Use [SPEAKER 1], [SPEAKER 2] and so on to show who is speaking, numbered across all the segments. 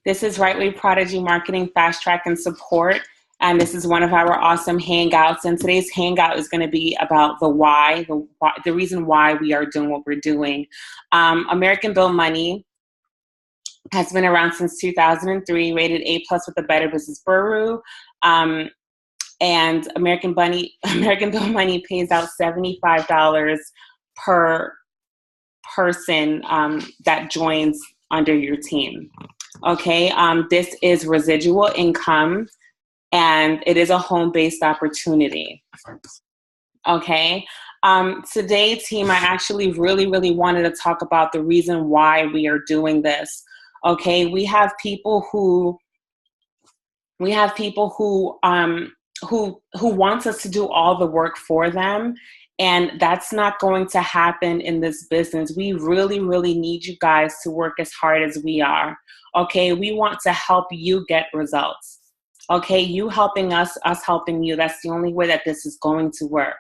[SPEAKER 1] This is Right Way Prodigy Marketing Fast Track and Support. And this is one of our awesome hangouts. And today's hangout is going to be about the reason why we are doing what we're doing. American Bill Money has been around since 2003, rated A+ with the Better Business Bureau. And American Bill Money pays out $75 per person that joins under your team. Okay, this is residual income, and it is a home-based opportunity. Okay, today, team, I actually really wanted to talk about the reason why we are doing this. Okay, we have people who wants us to do all the work for them, and that's not going to happen in this business. We really need you guys to work as hard as we are. Okay, we want to help you get results. Okay, you helping us helping you. That's the only way that this is going to work.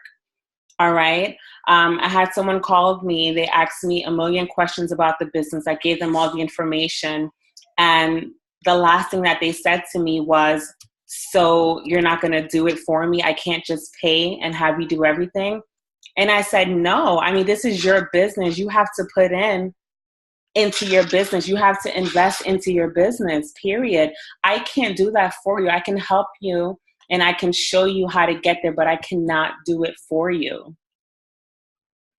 [SPEAKER 1] All right. I had someone call me. They asked me a million questions about the business. I gave them all the information, and the last thing that they said to me was, "So you're not going to do it for me? I can't just pay and have you do everything?" And I said, "No. I mean, this is your business. You have to put into your business. You have to invest into your business, period. I can't do that for you. I can help you and I can show you how to get there, but I cannot do it for you."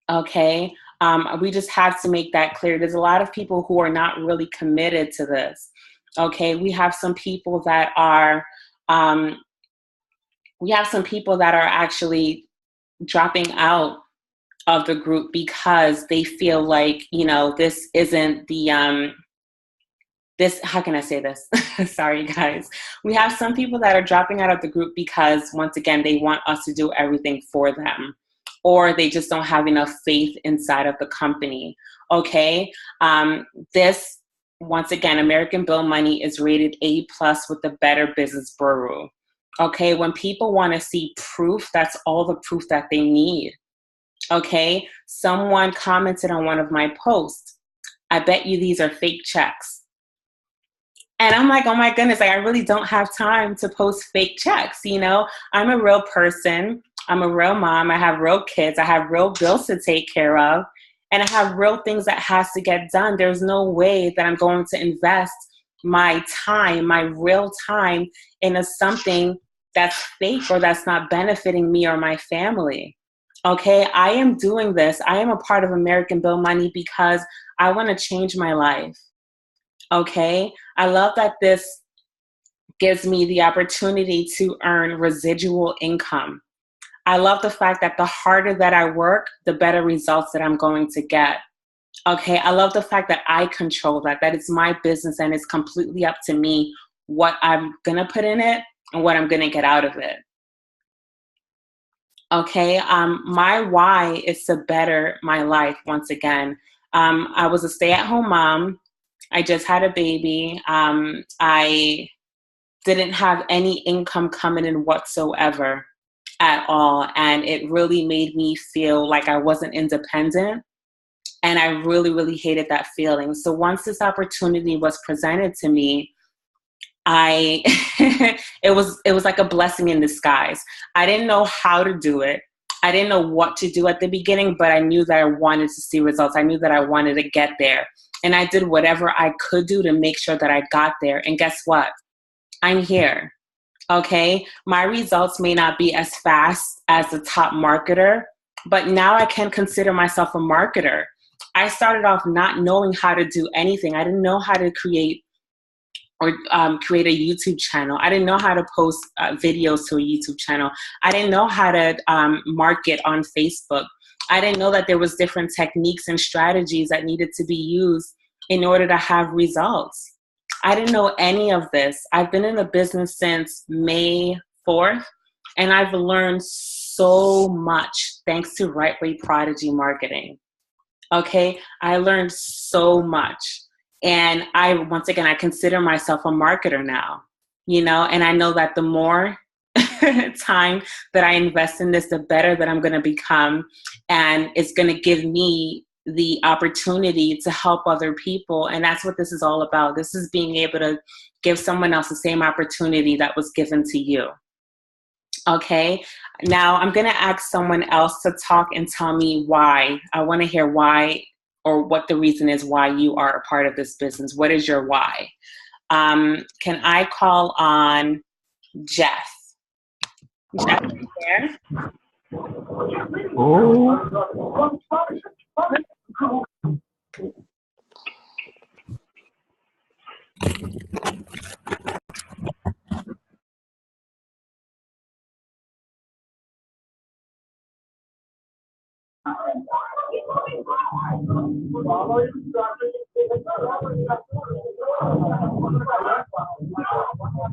[SPEAKER 1] Okay? We just have to make that clear. There's a lot of people who are not really committed to this. Okay? We have some people that are actually dropping out of the group because they feel like, this isn't the, how can I say this? Sorry, guys. We have some people that are dropping out of the group because, once again, they want us to do everything for them, or they just don't have enough faith inside of the company. Okay. This, once again, American Bill Money is rated A+ with the Better Business Bureau. Okay, when people want to see proof, that's all the proof that they need. Okay, someone commented on one of my posts, "I bet you these are fake checks." And I'm like, oh my goodness, I really don't have time to post fake checks. I'm a real person. I'm a real mom. I have real kids. I have real bills to take care of. And I have real things that has to get done. There's no way that I'm going to invest my time, my real time, into something that's fake or that's not benefiting me or my family. Okay, I am doing this. I am a part of American Bill Money because I want to change my life. Okay, I love that this gives me the opportunity to earn residual income. I love the fact that the harder that I work, the better results that I'm going to get. Okay, I love the fact that I control that it's my business and it's completely up to me what I'm going to put in it and what I'm going to get out of it. Okay, my why is to better my life. Once again, I was a stay-at-home mom. I just had a baby. I didn't have any income coming in whatsoever at all. And it really made me feel like I wasn't independent. And I really hated that feeling. So once this opportunity was presented to me, it was like a blessing in disguise. I didn't know how to do it. I didn't know what to do at the beginning, but I knew that I wanted to see results. I knew that I wanted to get there. And I did whatever I could do to make sure that I got there. And guess what? I'm here. Okay. My results may not be as fast as the top marketer, but now I can consider myself a marketer. I started off not knowing how to do anything. I didn't know how to create a YouTube channel. I didn't know how to post videos to a YouTube channel. I didn't know how to market on Facebook. I didn't know that there was different techniques and strategies that needed to be used in order to have results. I didn't know any of this. I've been in the business since May 4th, and I've learned so much thanks to Right Way Prodigy Marketing. Okay, I learned so much. And once again, I consider myself a marketer now, and I know that the more time that I invest in this, the better that I'm going to become. And it's going to give me the opportunity to help other people. And that's what this is all about. This is being able to give someone else the same opportunity that was given to you. Okay, now I'm going to ask someone else to talk and tell me why. I want to hear why, or what the reason is why you are a part of this business. What is your why? Can I call on Jeff? Jeff, are you there?
[SPEAKER 2] Oh.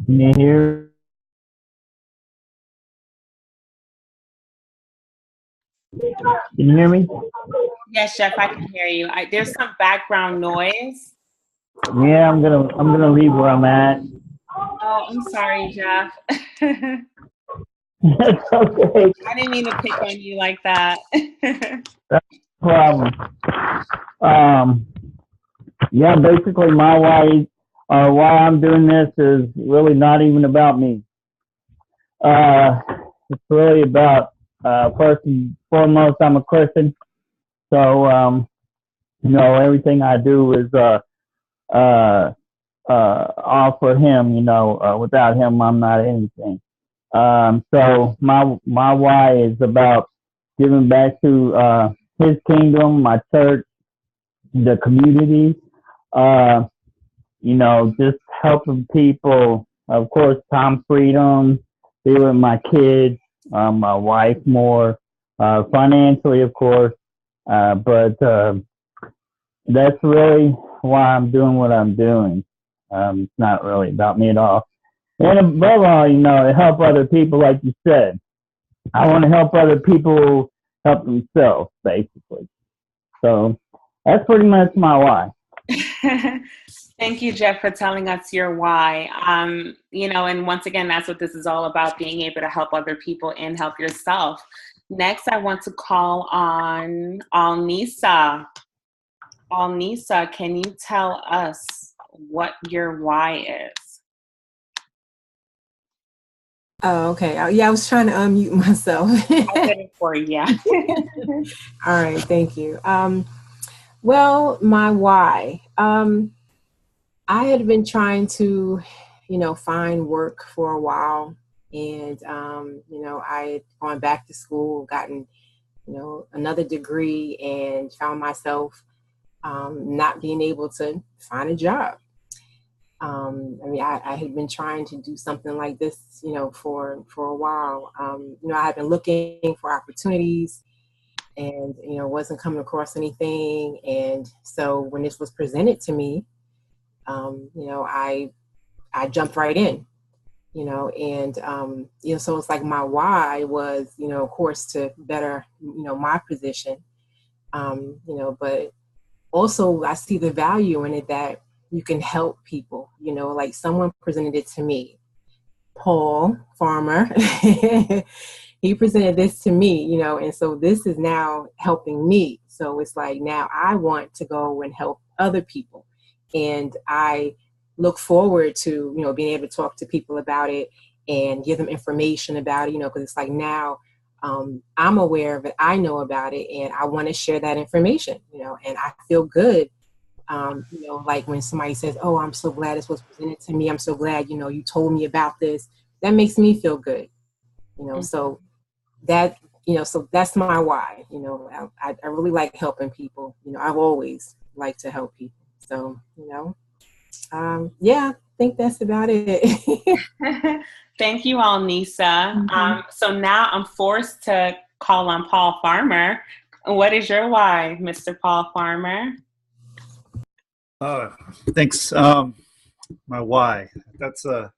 [SPEAKER 2] Can you hear? Can you hear me?
[SPEAKER 1] Yes, Jeff, I can hear you. There's some background noise.
[SPEAKER 2] Yeah, I'm gonna leave where I'm at.
[SPEAKER 1] Oh, I'm sorry, Jeff.
[SPEAKER 2] That's okay.
[SPEAKER 1] I didn't mean to pick on you like that.
[SPEAKER 2] That's no problem. Yeah, basically my why I'm doing this is really not even about me. It's really about first and foremost, I'm a Christian, so everything I do is all for Him. Without Him, I'm not anything. So my why is about giving back to His kingdom, my church, the community. Just helping people. Of course, time freedom, be with my kids, my wife more, financially, of course. But that's really why I'm doing what I'm doing. It's not really about me at all. And above all, to help other people, like you said. I want to help other people help themselves, basically. So that's pretty much my why.
[SPEAKER 1] Thank you, Jeff, for telling us your why. And once again, that's what this is all about, being able to help other people and help yourself. Next, I want to call on Alnisa. Alnisa, can you tell us what your why is?
[SPEAKER 3] Oh, okay. Yeah, I was trying to unmute myself.
[SPEAKER 1] I did it for you, yeah.
[SPEAKER 3] All right, thank you. Well, my why. I had been trying to, find work for a while. And, I had gone back to school, gotten, another degree, and found myself not being able to find a job. I had been trying to do something like this, for a while. I had been looking for opportunities and, wasn't coming across anything. And so when this was presented to me, I jumped right in, and, so it's like my why was, of course, to better, my position, but also I see the value in it that you can help people, like someone presented it to me, Paul Farmer. He presented this to me, and so this is now helping me. So it's like now I want to go and help other people. And I look forward to, being able to talk to people about it and give them information about it, because it's like now I'm aware of it, I know about it, and I want to share that information, and I feel good. Like when somebody says, oh, I'm so glad this was presented to me. I'm so glad, you told me about this. That makes me feel good,
[SPEAKER 1] Mm-hmm.
[SPEAKER 3] So that, so that's my why. I really like helping people. I've always liked to help people. So, I think that's about it.
[SPEAKER 1] Thank you, Alnisa.
[SPEAKER 3] Mm-hmm.
[SPEAKER 1] So now I'm forced to call on Paul Farmer. What is your why, Mr. Paul Farmer?
[SPEAKER 4] Thanks. My why. That's you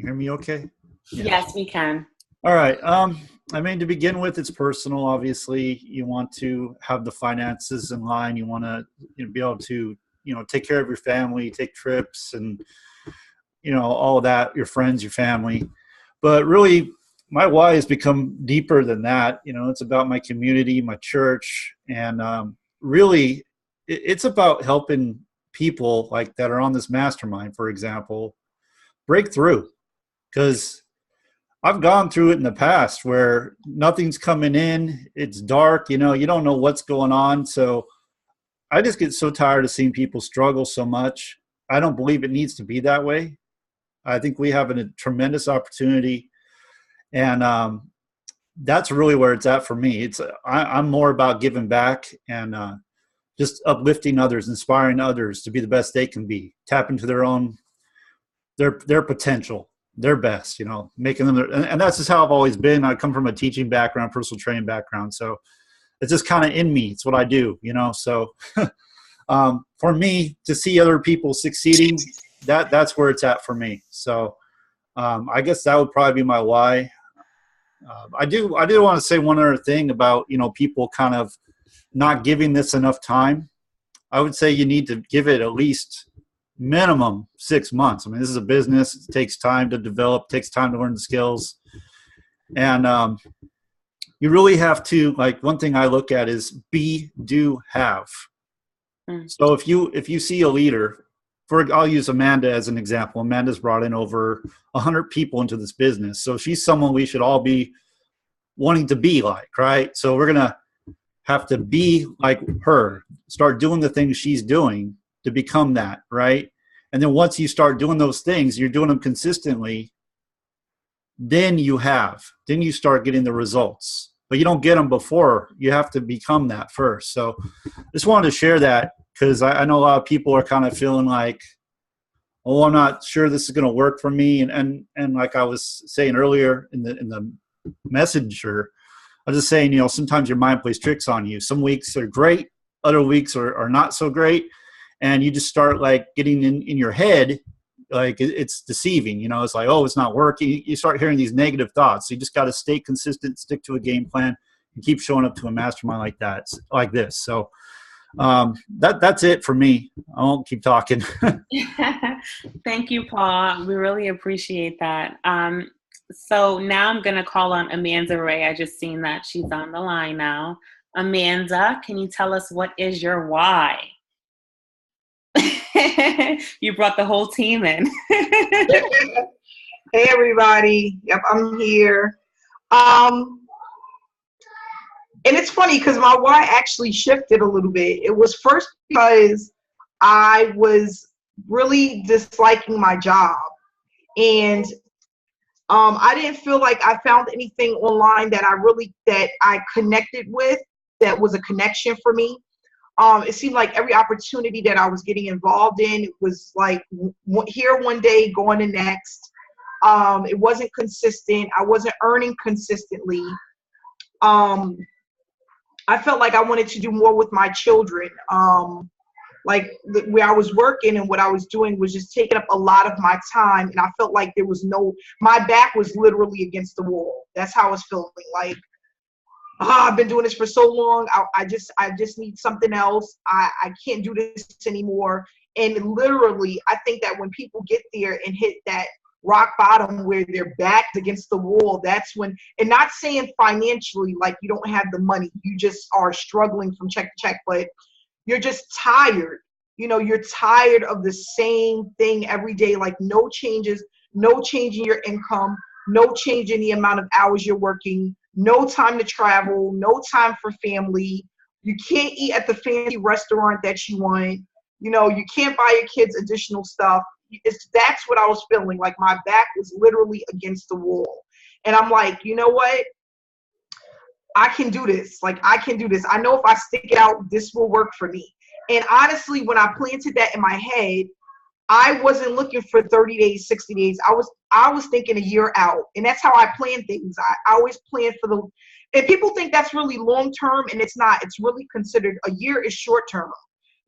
[SPEAKER 4] hear me okay?
[SPEAKER 1] Yeah. Yes, we can.
[SPEAKER 4] All right. To begin with, it's personal. Obviously, you want to have the finances in line. You want to be able to, take care of your family, take trips, and all of that, your friends, your family. But really, my why has become deeper than that. You know, it's about my community, my church, and really, it's about helping people like that are on this mastermind, for example, break through. Because I've gone through it in the past where nothing's coming in, it's dark, you know, you don't know what's going on. So I just get so tired of seeing people struggle so much. I don't believe it needs to be that way. I think we have a tremendous opportunity, and that's really where it's at for me. I'm more about giving back and just uplifting others, inspiring others to be the best they can be, tap into their potential, their best, you know, making them and that's just how I've always been. I come from a teaching background, personal training background, so it's just kind of in me. It's what I do, you know. So for me to see other people succeeding, that's where it's at for me. So I guess that would probably be my why. I do want to say one other thing about, you know, people kind of not giving this enough time. I would say you need to give it at least minimum 6 months. I mean, this is a business. It takes time to develop, takes time to learn the skills. And you really have to, like, one thing I look at is be, do, have. So if you see a leader, I'll use Amanda as an example. Amanda's brought in over 100 people into this business. So she's someone we should all be wanting to be like, right? So we're going to have to be like her, start doing the things she's doing to become that, right? And then once you start doing those things, you're doing them consistently, then you start getting the results. But you don't get them before. You have to become that first. So just wanted to share that because I know a lot of people are kind of feeling like, oh, I'm not sure this is going to work for me. And like I was saying earlier in the messenger, I was just saying, you know, sometimes your mind plays tricks on you. Some weeks are great, other weeks are not so great. And you just start like getting in your head, like it's deceiving, you know, it's like, oh, it's not working. You start hearing these negative thoughts. So you just got to stay consistent, stick to a game plan, and keep showing up to a mastermind like that, like this. So that's it for me. I won't keep talking.
[SPEAKER 1] Thank you, Paul. We really appreciate that. So now I'm going to call on Amanda Ray. I just seen that she's on the line now. Amanda, can you tell us what is your why? You brought the whole team in.
[SPEAKER 5] Hey, everybody. Yep, I'm here. And it's funny because my why actually shifted a little bit. It was first because I was really disliking my job. And I didn't feel like I found anything online that I connected with that was a connection for me. It seemed like every opportunity that I was getting involved in was like here one day, going the next. It wasn't consistent. I wasn't earning consistently. I felt like I wanted to do more with my children. Like where I was working and what I was doing was just taking up a lot of my time. And I felt like my back was literally against the wall. That's how I was feeling. Like, I've been doing this for so long. I just need something else. I can't do this anymore. And literally, I think that when people get there and hit that rock bottom where their back against the wall, that's when, and not saying financially, like you don't have the money, you just are struggling from check to check, but you're just tired. You know, you're tired of the same thing every day, like no changes, no change in your income, no change in the amount of hours you're working, no time to travel, no time for family. You can't eat at the fancy restaurant that you want. You know, you can't buy your kids additional stuff. That's what I was feeling. Like my back was literally against the wall. And I'm like, you know what? I can do this. Like, I can do this. I know if I stick it out, this will work for me. And honestly, when I planted that in my head, I wasn't looking for 30 days, 60 days. I was thinking a year out. And that's how I plan things. I always plan for and people think that's really long term, and it's not. It's really considered, a year is short term.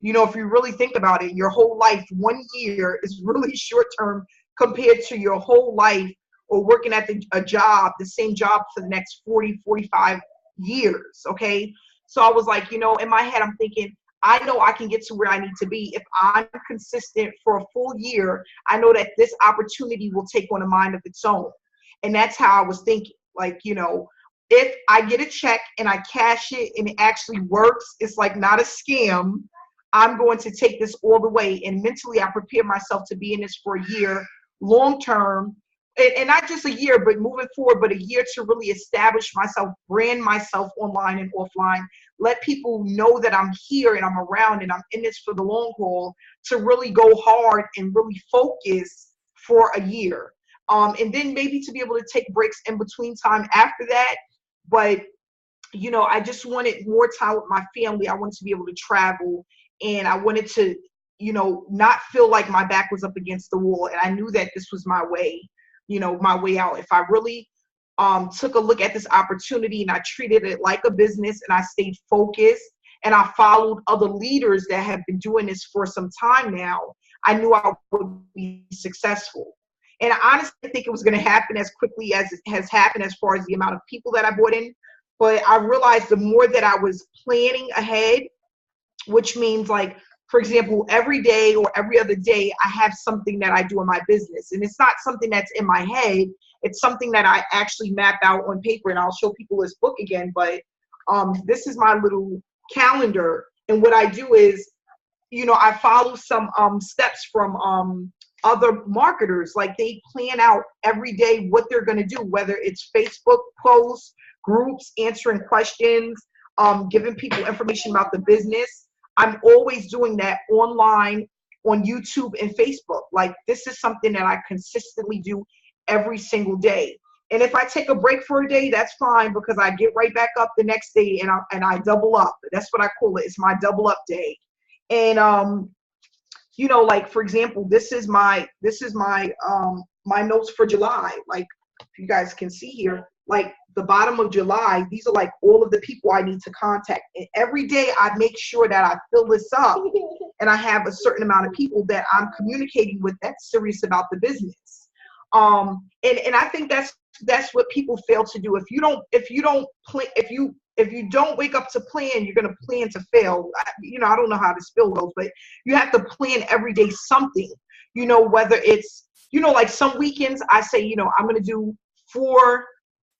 [SPEAKER 5] You know, if you really think about it, your whole life, 1 year is really short term compared to your whole life or working at the same job for the next 40, 45 years. Okay. So I was like, you know, in my head, I'm thinking, I know I can get to where I need to be. If I'm consistent for a full year, I know that this opportunity will take on a mind of its own. And that's how I was thinking. Like, if I get a check and I cash it and it actually works, it's like not a scam. I'm going to take this all the way. And mentally, I prepare myself to be in this for a year, long term, and not just a year, but moving forward, but a year to really establish myself, brand myself online and offline, let people know that I'm here and I'm around and I'm in this for the long haul, to really go hard and really focus for a year. And then maybe to be able to take breaks in between time after that. But, I just wanted more time with my family. I wanted to be able to travel, and I wanted to, not feel like my back was up against the wall. And I knew that this was my way, my way out. If I really took a look at this opportunity and I treated it like a business and I stayed focused and I followed other leaders that have been doing this for some time now, I knew I would be successful. And I honestly think it was going to happen as quickly as it has happened as far as the amount of people that I brought in. But I realized the more that I was planning ahead, which means, like, for example, every day or every other day, I have something that I do in my business. And it's not something that's in my head. It's something that I actually map out on paper, and I'll show people this book again. But this is my little calendar. And what I do is, I follow some steps from other marketers. Like, they plan out every day what they're going to do, whether it's Facebook posts, groups, answering questions, giving people information about the business. I'm always doing that online on YouTube and Facebook. Like, this is something that I consistently do every single day. And if I take a break for a day, that's fine, because I get right back up the next day and I double up. That's what I call it. It's my double up day. And like, for example, this is my my notes for July. Like, if you guys can see here, like the bottom of July, these are like all of the people I need to contact. And every day I make sure that I fill this up and I have a certain amount of people that I'm communicating with that's serious about the business. And I think that's what people fail to do. If you don't wake up to plan, you're going to plan to fail. I don't know how to spell those, but you have to plan every day something, whether it's, like some weekends I say, I'm going to do 4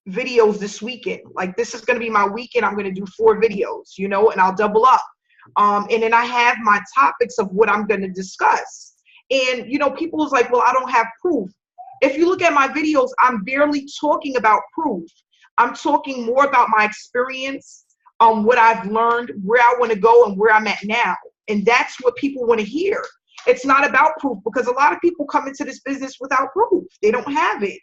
[SPEAKER 5] videos this weekend. Like, this is going to be my weekend. I'm going to do 4 videos, and I'll double up. And then I have my topics of what I'm going to discuss. And, people is like, well, I don't have proof. If you look at my videos, I'm barely talking about proof. I'm talking more about my experience, what I've learned, where I want to go, and where I'm at now. And that's what people want to hear. It's not about proof, because a lot of people come into this business without proof. They don't have it.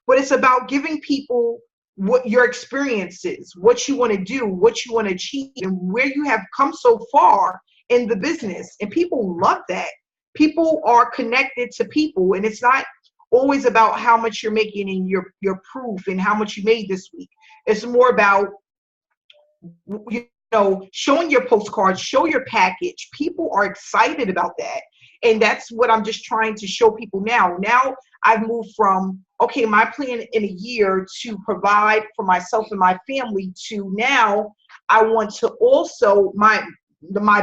[SPEAKER 5] But it's about giving people what your experience is, what you want to do, what you want to achieve, and where you have come so far in the business. And people love that. People are connected to people, and it's not always about how much you're making and your proof and how much you made this week. It's more about, showing your postcards, show your package. People are excited about that. And that's what I'm just trying to show people now. Now I've moved from, okay, my plan in a year to provide for myself and my family, to now I want to also, my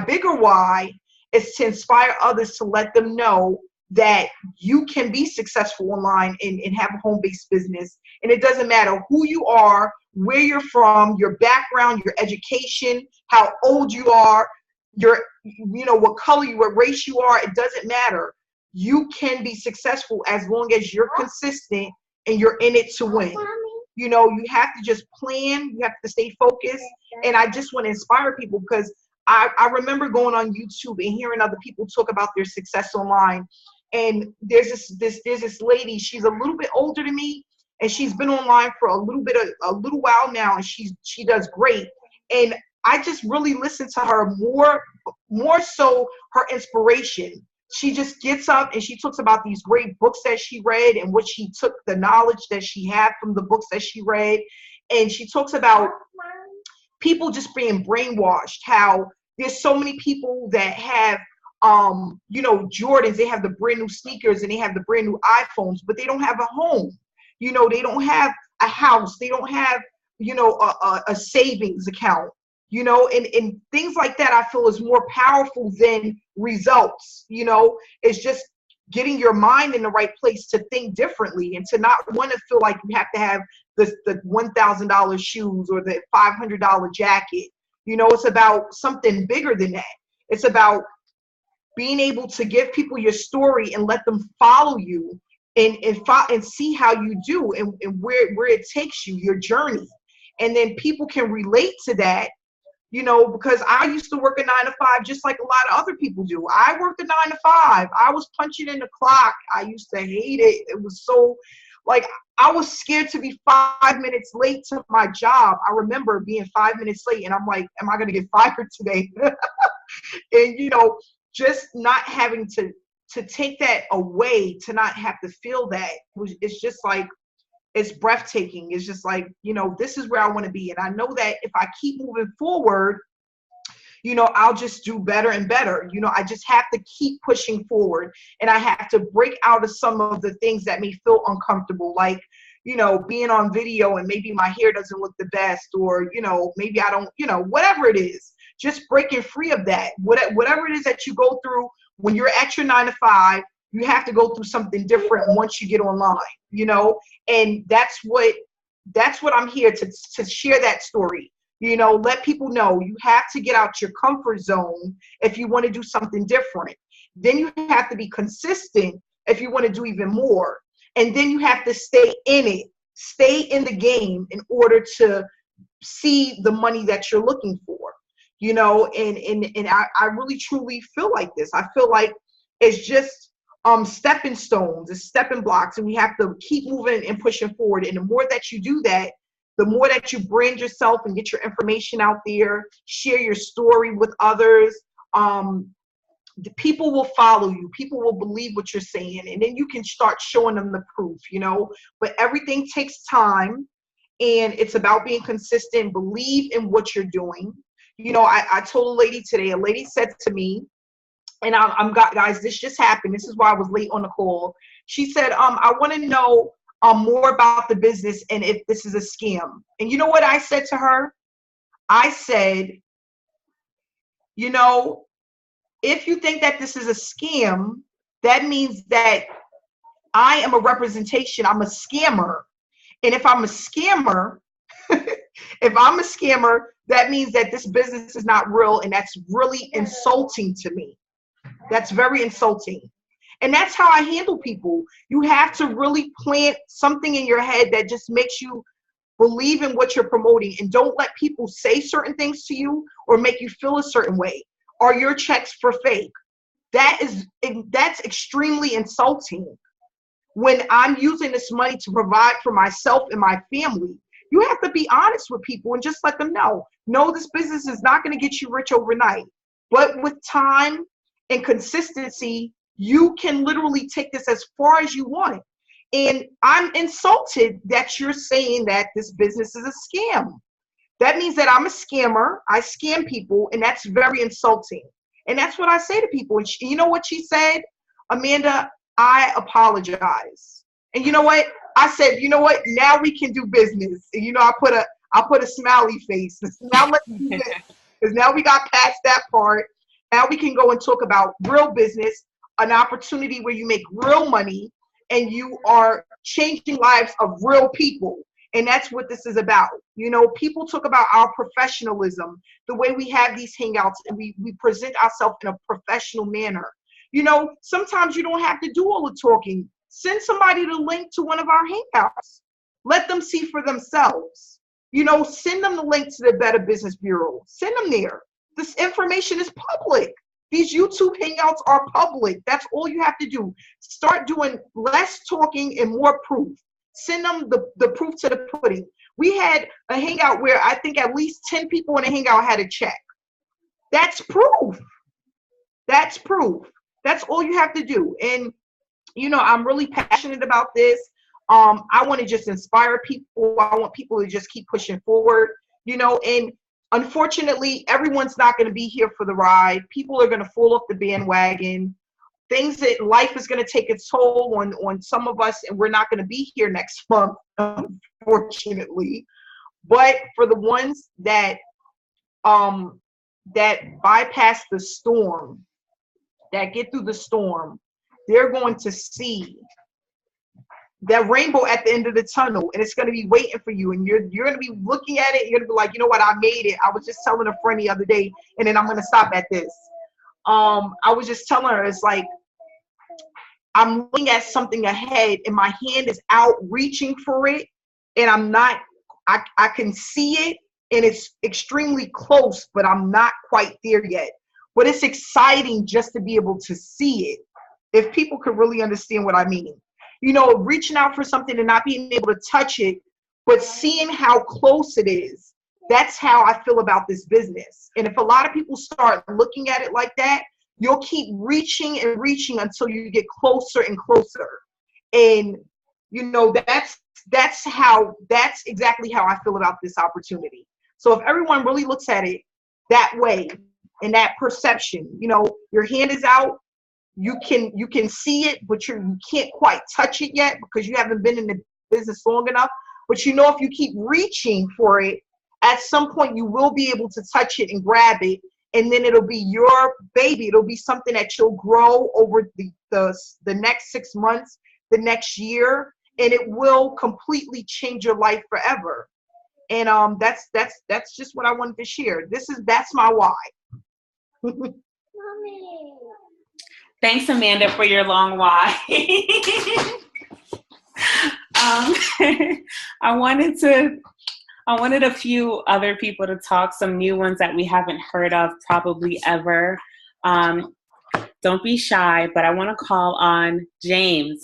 [SPEAKER 5] bigger why is to inspire others, to let them know that you can be successful online and have a home-based business. And it doesn't matter who you are, where you're from, your background, your education, how old you are, what color what race you are. It doesn't matter. You can be successful as long as you're consistent and you're in it to win. You have to just plan. You have to stay focused. And I just want to inspire people, because I remember going on YouTube and hearing other people talk about their success online. And there's this lady, she's a little bit older than me, and she's been online for a little while now, and she does great. And I just really listen to her more so her inspiration. She just gets up and she talks about these great books that she read and what she took, the knowledge that she had from the books that she read. And she talks about people just being brainwashed, how there's so many people that have Jordans, they have the brand new sneakers and they have the brand new iPhones, but they don't have a home. They don't have a house. They don't have, a savings account, and things like that I feel is more powerful than results. It's just getting your mind in the right place to think differently and to not want to feel like you have to have the $1,000 shoes or the $500 jacket. You know, it's about something bigger than that. It's about being able to give people your story and let them follow you and see how you do and where it takes you, your journey. And then people can relate to that, you know, because I used to work a 9 to 5 just like a lot of other people do. I worked a 9 to 5. I was punching in the clock. I used to hate it. It was so, like, I was scared to be 5 minutes late to my job. I remember being 5 minutes late and I'm like, am I going to get fired today? And, you know, just not having to take that away, to not have to feel that, it's just like, it's breathtaking. It's just like, you know, this is where I want to be. And I know that if I keep moving forward, you know, I'll just do better and better. You know, I just have to keep pushing forward, and I have to break out of some of the things that may feel uncomfortable, like, you know, being on video and maybe my hair doesn't look the best, or, you know, maybe I don't, you know, whatever it is, just breaking free of that. Whatever it is that you go through when you're at your 9 to 5, you have to go through something different once you get online, you know, and that's what I'm here to share that story. You know, let people know you have to get out your comfort zone if you want to do something different. Then you have to be consistent if you want to do even more. And then you have to stay in it, stay in the game in order to see the money that you're looking for. You know, and I really truly feel like this. I feel like it's just stepping stones, it's stepping blocks, and we have to keep moving and pushing forward. And the more that you do that, the more that you brand yourself and get your information out there, share your story with others, the people will follow you. People will believe what you're saying, and then you can start showing them the proof, you know. But everything takes time, and it's about being consistent. Believe in what you're doing. You know, I told a lady today, a lady said to me, and guys, this just happened. This is why I was late on the call. She said, I want to know more about the business and if this is a scam. And you know what I said to her? I said, you know, if you think that this is a scam, that means that I am a representation. I'm a scammer. And if I'm a scammer, that means that this business is not real. And that's really insulting to me. That's very insulting. And that's how I handle people. You have to really plant something in your head that just makes you believe in what you're promoting, and don't let people say certain things to you or make you feel a certain way. Are your checks for fake? That's extremely insulting. When I'm using this money to provide for myself and my family, you have to be honest with people and just let them know, no, this business is not going to get you rich overnight. But with time and consistency, you can literally take this as far as you want. And I'm insulted that you're saying that this business is a scam. That means that I'm a scammer. I scam people, and that's very insulting. And that's what I say to people. And you know what she said? Amanda, I apologize. And you know what? I said, you know what? Now we can do business. And, you know, I put a smiley face. Now let's do this. Because now we got past that part. Now we can go and talk about real business, an opportunity where you make real money and you are changing lives of real people. And that's what this is about. You know, people talk about our professionalism, the way we have these hangouts, and we present ourselves in a professional manner. You know, sometimes you don't have to do all the talking. Send somebody the link to one of our hangouts. Let them see for themselves. You know, send them the link to the Better Business Bureau. Send them there. This information is public. These YouTube hangouts are public. That's all you have to do. Start doing less talking and more proof. Send them the proof to the pudding. We had a hangout where I think at least 10 people in the hangout had a check. That's proof. That's proof. That's all you have to do. And, you know, I'm really passionate about this. I want to just inspire people. I want people to just keep pushing forward, you know, and unfortunately, everyone's not going to be here for the ride. People are going to fall off the bandwagon. Things that life is going to take its toll on some of us, and we're not going to be here next month, unfortunately. But for the ones that bypass the storm, that get through the storm, they're going to see that rainbow at the end of the tunnel, and it's going to be waiting for you, and you're going to be looking at it. You're going to be like, you know what, I made it. I was just telling a friend the other day, and then I'm going to stop at this. I was just telling her, it's like I'm looking at something ahead, and my hand is out reaching for it, and I'm not. I can see it, and it's extremely close, but I'm not quite there yet. But it's exciting just to be able to see it. If people could really understand what I mean. You know, reaching out for something and not being able to touch it, but seeing how close it is. That's how I feel about this business. And if a lot of people start looking at it like that, you'll keep reaching and reaching until you get closer and closer. And, you know, that's exactly how I feel about this opportunity. So if everyone really looks at it that way, and that perception, you know, your hand is out, you can see it, but you can't quite touch it yet because you haven't been in the business long enough. But you know, if you keep reaching for it, at some point you will be able to touch it and grab it, and then it'll be your baby. It'll be something that you'll grow over the next 6 months, the next year, and it will completely change your life forever. And that's just what I wanted to share. That's my why.
[SPEAKER 6] Mommy.
[SPEAKER 1] Thanks, Amanda, for your long why. I wanted a few other people to talk, some new ones that we haven't heard of probably ever. Don't be shy, but I want to call on James.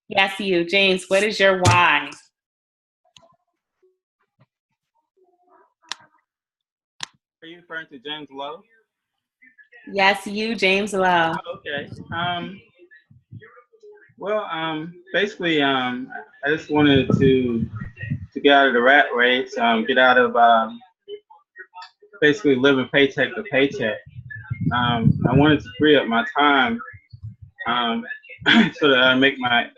[SPEAKER 1] Yes, you. James, what is your why?
[SPEAKER 7] Are you referring to James Lowe?
[SPEAKER 1] Yes, you, James Lowe.
[SPEAKER 7] Okay. Basically, I just wanted to get out of the rat race, get out of basically living paycheck to paycheck. I wanted to free up my time so that I make my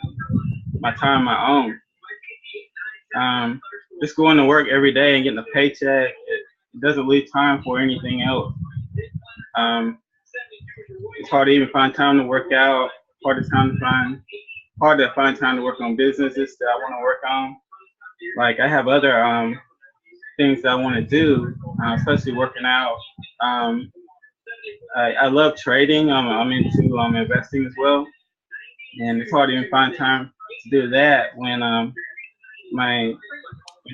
[SPEAKER 7] time my own. Just going to work every day and getting a paycheck, it doesn't leave time for anything else. It's hard to even find time to work out, hard to find time to work on businesses that I want to work on. Like I have other things that I want to do, especially working out. I love trading. I'm into investing as well, and it's hard to even find time to do that when I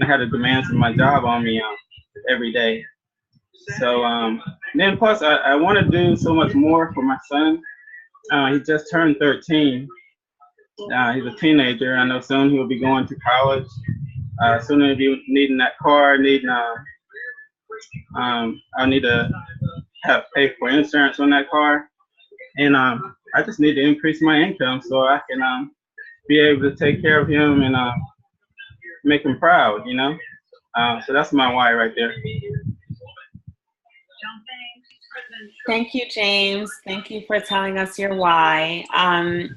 [SPEAKER 7] have the demands of my job on me every day. So then plus I want to do so much more for my son. He just turned 13. He's a teenager. I know soon he will be going to college. Soon he'll be needing that car, I'll need to pay for insurance on that car. And I just need to increase my income so I can be able to take care of him and make him proud, you know? So that's my why right there.
[SPEAKER 1] Thank you, James. Thank you for telling us your why. And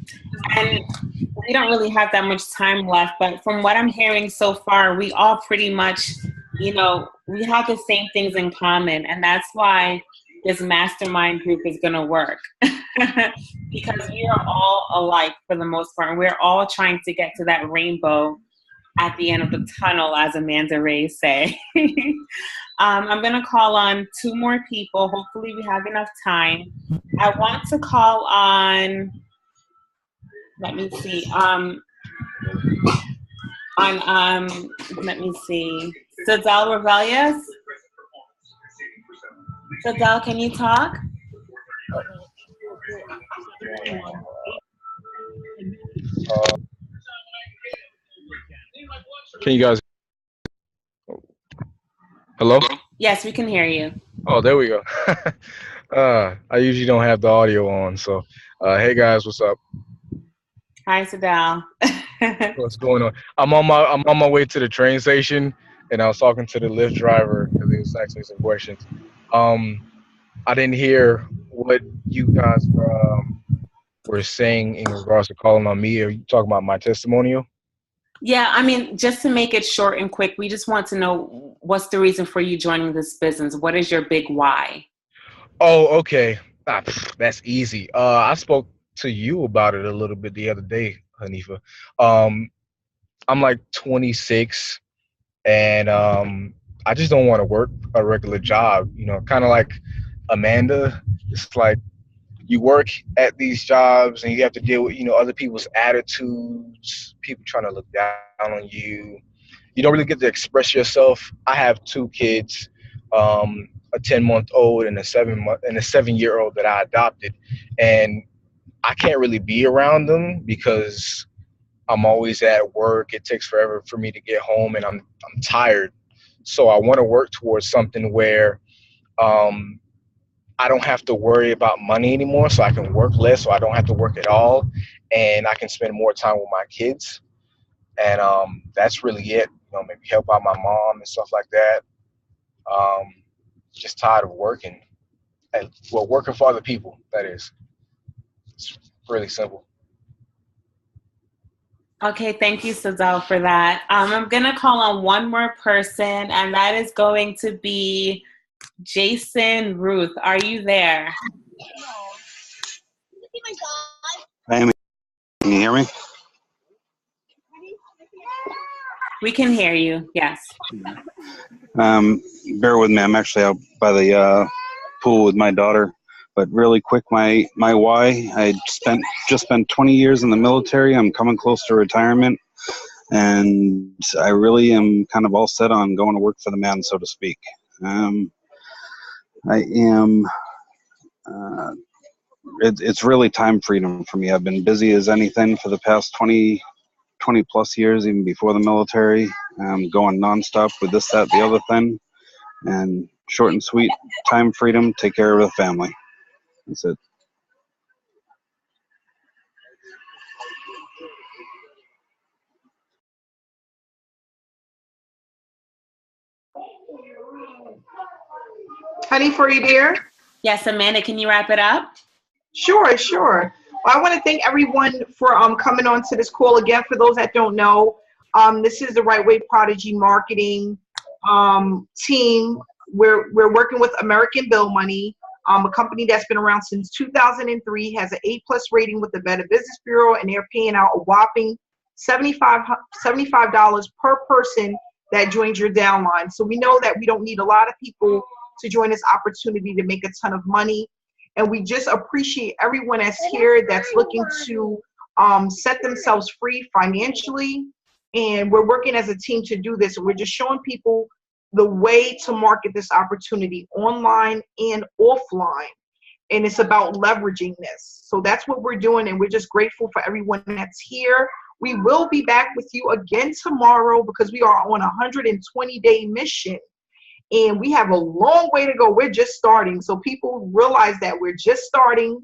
[SPEAKER 1] we don't really have that much time left, but from what I'm hearing so far, we all pretty much, you know, we have the same things in common. And that's why this mastermind group is going to work. Because we are all alike for the most part. And we're all trying to get to that rainbow at the end of the tunnel, as Amanda Ray say. I'm going to call on 2 more people. Hopefully we have enough time. I want to call on, let me see, Sadel Rebellious. Sadel, can you talk?
[SPEAKER 8] Can you guys? Hello?
[SPEAKER 1] Yes, we can hear you.
[SPEAKER 8] Oh, there we go. I usually don't have the audio on, so hey guys, what's up?
[SPEAKER 1] Hi, Sadel.
[SPEAKER 8] What's going on? I'm on my way to the train station, and I was talking to the Lyft driver because he was asking me some questions. I didn't hear what you guys were saying in regards to calling on me. Are you talking about my testimonial?
[SPEAKER 1] Yeah, I mean, just to make it short and quick, we just want to know what's the reason for you joining this business? What is your big why?
[SPEAKER 8] Oh, okay. That's easy. I spoke to you about it a little bit the other day, Hanifa. Um, I'm like 26, and I just don't want to work a regular job. You know, kind of like Amanda. It's like you work at these jobs and you have to deal with, other people's attitudes, people trying to look down on you. You don't really get to express yourself. I have two kids, a 10-month-old and a 7-year-old that I adopted, and I can't really be around them because I'm always at work. It takes forever for me to get home, and I'm tired. So I want to work towards something where um, I don't have to worry about money anymore, so I can work less, so I don't have to work at all, and I can spend more time with my kids. And that's really it. Maybe help out my mom and stuff like that. Um, just tired of working, and well, working for other people. That is, it's really simple.
[SPEAKER 1] Okay, thank you, Sazelle, for that. I'm going to call on one more person, and that is going to be Jason Ruth. Are you there?
[SPEAKER 6] Hey, can you hear me?
[SPEAKER 1] We can hear you, yes.
[SPEAKER 6] Bear with me. I'm actually out by the pool with my daughter. But really quick, my why, I just spent 20 years in the military. I'm coming close to retirement. And I really am kind of all set on going to work for the man, so to speak. I am... it's really time freedom for me. I've been busy as anything for the past 20 plus years, even before the military. Going nonstop with this, that, the other thing. And short and sweet, time freedom, take care of the family. That's it.
[SPEAKER 5] Honey, for you, dear?
[SPEAKER 1] Yes, Amanda, can you wrap it up?
[SPEAKER 5] Sure, sure. Well, I want to thank everyone for coming on to this call again. For those that don't know, this is the Right Way Prodigy Marketing team. We're working with American Bill Money, a company that's been around since 2003, has an A+ rating with the Better Business Bureau, and they're paying out a whopping $75 per person that joins your downline. So we know that we don't need a lot of people to join this opportunity to make a ton of money. And we just appreciate everyone that's here that's looking to set themselves free financially. And we're working as a team to do this. We're just showing people the way to market this opportunity online and offline. And it's about leveraging this. So that's what we're doing. And we're just grateful for everyone that's here. We will be back with you again tomorrow because we are on a 120-day mission. And we have a long way to go. We're just starting. So people realize that we're just starting.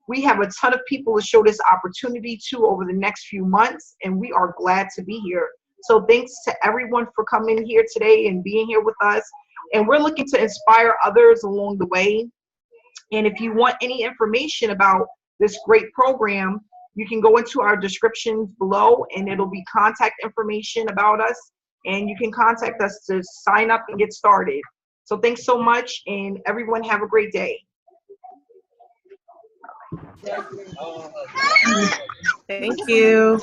[SPEAKER 5] We have a ton of people to show this opportunity to over the next few months. And we are glad to be here. So thanks to everyone for coming here today and being here with us. And we're looking to inspire others along the way. And if you want any information about this great program, you can go into our descriptions below and it'll be contact information about us. And you can contact us to sign up and get started. So thanks so much, and everyone have a great day.
[SPEAKER 3] Thank you.